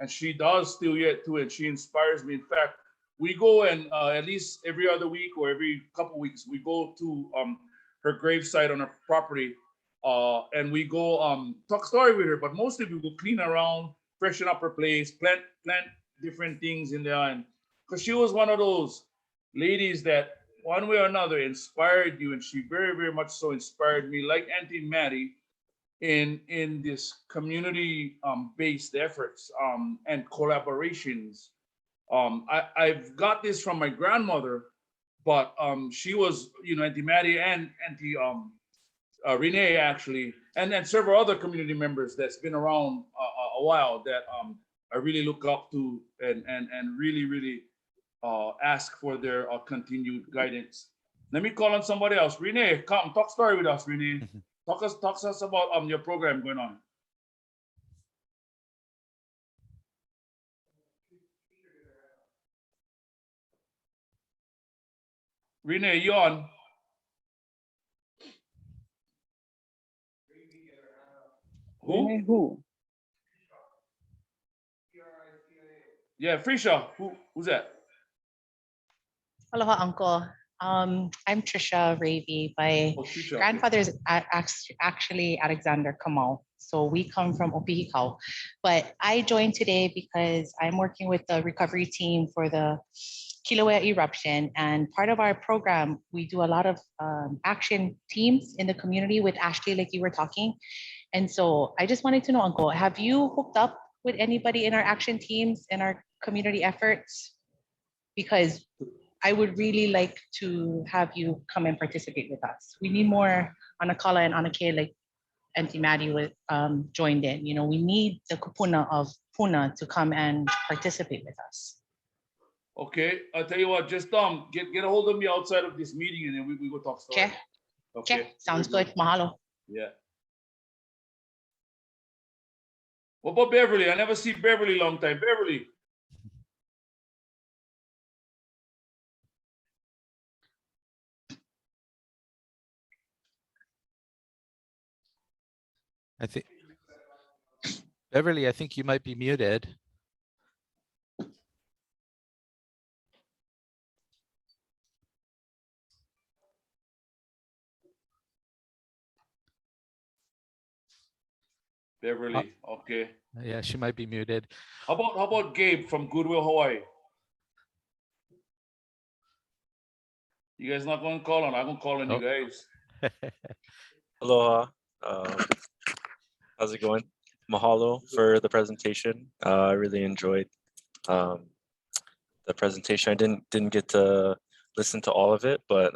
and she does still yet too, and she inspires me. In fact, we go and at least every other week or every couple weeks, we go to her gravesite on her property, and we go talk story with her. But mostly we go clean around, freshen up her place, plant different things in there, and because she was one of those ladies that one way or another inspired you, and she very, very much so inspired me, like Auntie Maddie, in this community based efforts and collaborations. I've got this from my grandmother, but she was, you know, Auntie Maddie and Auntie Renee actually, and then several other community members that's been around a while that I really look up to and really ask for their continued guidance. Let me call on somebody else. Renee, come talk story with us, Renee. Talk to us about your program going on. Renee, you on? Who? Who? Yeah, Frisha. Who's that? Aloha, Uncle. I'm Trisha Ravy. My Oh, Trisha. grandfather is actually Alexander Kamau. So we come from Opihikau. But I joined today because I'm working with the recovery team for the Kilauea eruption. And part of our program, we do a lot of action teams in the community with Ashley, like you were talking. And so I just wanted to know, Uncle, have you hooked up with anybody in our action teams and our community efforts? Because I would really like to have you come and participate with us. We need more Anakala and Anake, like Auntie Maddie with, joined in. You know, we need the kupuna of Puna to come and participate with us. Okay, I'll tell you what, just get a hold of me outside of this meeting and then we go talk story. Okay. Okay, sounds good. Mahalo. Yeah. What about Beverly? I never see Beverly long time. Beverly. I think, Beverly, I think you might be muted. Beverly, okay. Yeah, she might be muted. How about Gabe from Goodwill, Hawaii? You guys not gonna call on? I'm gonna call on you guys. Aloha. How's it going? Mahalo for the presentation. I really enjoyed the presentation. I didn't get to listen to all of it, but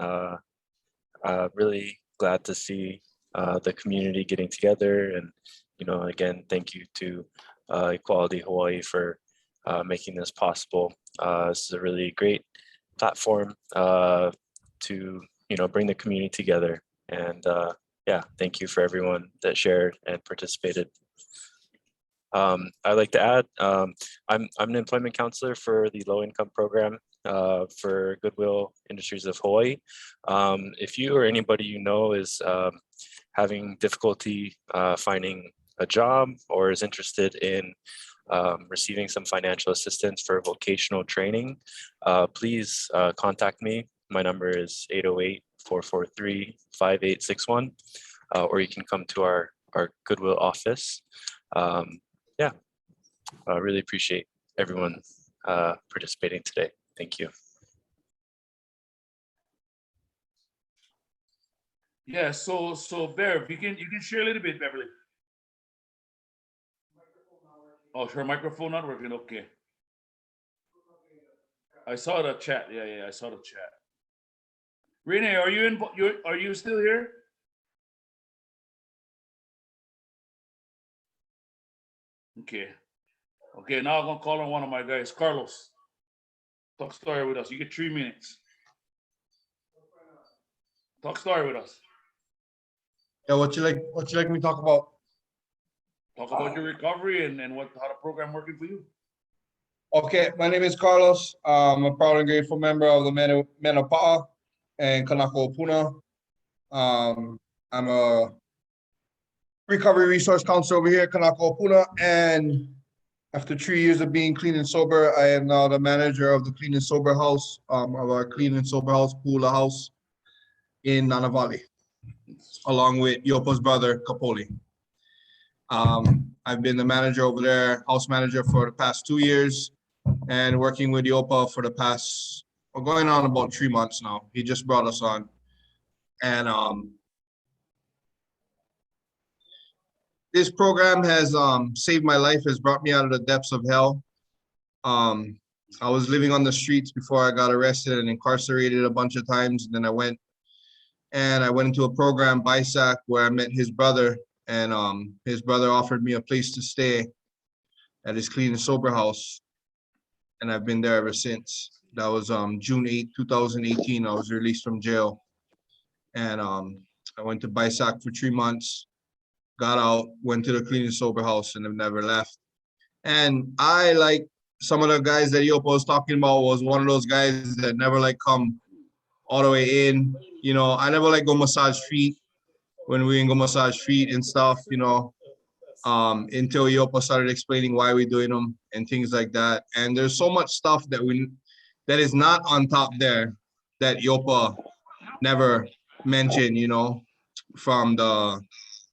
really glad to see the community getting together. And again, thank you to Equality Hawaii for making this possible. This is a really great platform to bring the community together. And yeah, thank you for everyone that shared and participated. I'd like to add, I'm an employment counselor for the low income program for Goodwill Industries of Hawaii. If you or anybody you know is having difficulty finding a job or is interested in receiving some financial assistance for vocational training, please contact me. My number is 808-443-5861, or you can come to our Goodwill office. Yeah, I really appreciate everyone participating today. Thank you. Yeah, so Bev, you can share a little bit, Beverly. Oh, her microphone not working. Okay. I saw the chat. Yeah, I saw the chat. Renee, are you still here? Okay. Okay, now I'm gonna call on one of my guys, Carlos. Talk story with us. You get 3 minutes. Talk story with us. Yeah, what you like me to talk about? Talk about your recovery and how the program working for you. Okay, my name is Carlos. I'm a proud and grateful member of the Maunakea and Kanaka Puna. I'm a recovery resource counselor over here at Kanaka Puna, and after 3 years of being clean and sober, I am now the manager of the clean and sober house, of our clean and sober house, Pula house in Nana Valley, along with Iopa's brother, Kapoli. I've been the manager over there, house manager for the past 2 years, and working with Iopa for the past, we're going on about 3 months now. He just brought us on. And this program has saved my life, has brought me out of the depths of hell. I was living on the streets before I got arrested and incarcerated a bunch of times. And then I went into a program, BISAC, where I met his brother, and his brother offered me a place to stay at his clean and sober house. And I've been there ever since. That was June 8, 2018. I was released from jail. And I went to BISAC for 3 months, got out, went to the clean and sober house, and have never left. And I, like some of the guys that Iopa was talking about, was one of those guys that never like come all the way in. I never like go massage feet when we go massage feet and stuff, until Iopa started explaining why we're doing them and things like that. And there's so much stuff that is not on top there that Iopa never mentioned,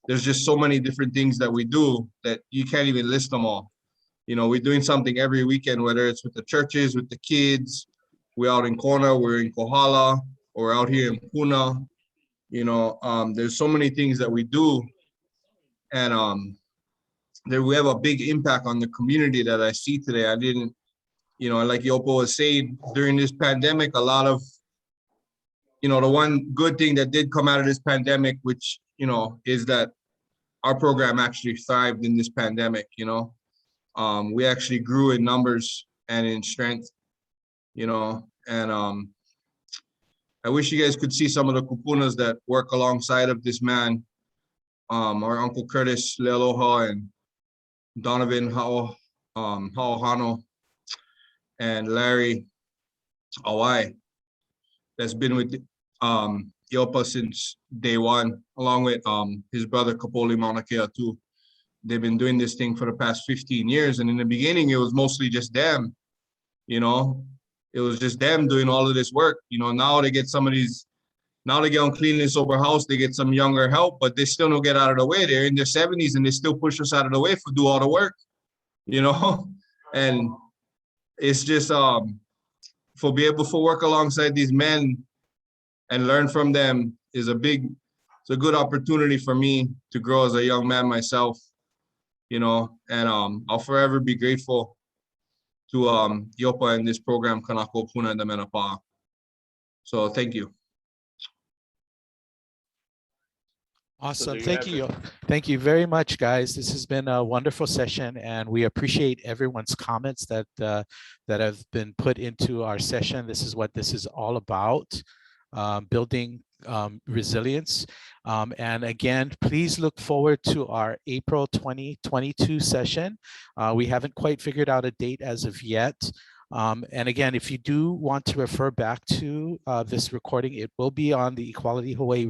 there's just so many different things that we do that you can't even list them all. We're doing something every weekend, whether it's with the churches, with the kids, we're out in Kona, we're in Kohala, or out here in Puna. There's so many things that we do, and that we have a big impact on the community that I see today. I didn't, like Iopa was saying, during this pandemic, a lot of, the one good thing that did come out of this pandemic, which, is that our program actually thrived in this pandemic. We actually grew in numbers and in strength, and I wish you guys could see some of the kupunas that work alongside of this man, our Uncle Curtis Lealoha and Donovan Haohano and Larry Awai, that's been with Iopa since day one, along with his brother Kapoli Maunakea too. They've been doing this thing for the past 15 years. And in the beginning, it was mostly just them, you know, it was just them doing all of this work. You know, now they get some of these, now they get on clean and sober house, they get some younger help, but they still don't get out of the way. They're in their 70s and they still push us out of the way for do all the work, you know? And it's just for be able to work alongside these men and learn from them is it's a good opportunity for me to grow as a young man myself, you know, and I'll forever be grateful to Iopa and this program, Kanaka, Puna, and the Menapa. So thank you. Awesome. there you Thank have you. it. Thank you very much, guys. This has been a wonderful session, and we appreciate everyone's comments that have been put into our session. This is what this is all about, building resilience. And again, please look forward to our April 2022 session. We haven't quite figured out a date as of yet. And again, if you do want to refer back to this recording, it will be on the Equality Hawaii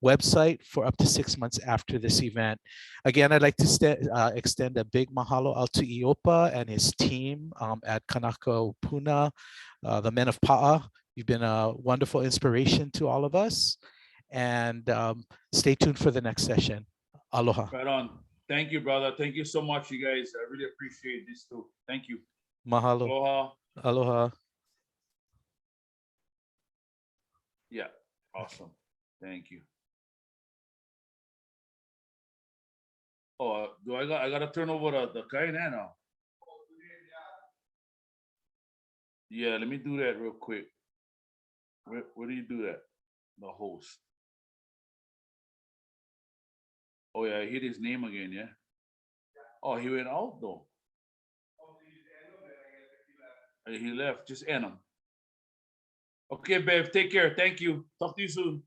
website for up to 6 months after this event. Again, I'd like to extend a big mahalo out to Iopa and his team at Kanaka Puna, the men of Pa'a. You've been a wonderful inspiration to all of us. And stay tuned for the next session. Aloha. Right on. Thank you, brother. Thank you so much, you guys. I really appreciate this too. Thank you. Mahalo. Aloha. Aloha. Yeah. Awesome. Thank you. Oh, I gotta turn over the kain now? Yeah, let me do that real quick. Where do you do that? The host. Oh yeah, I hit his name again, yeah? Oh, he went out though. He left. Just end him. Okay, babe. Take care. Thank you. Talk to you soon.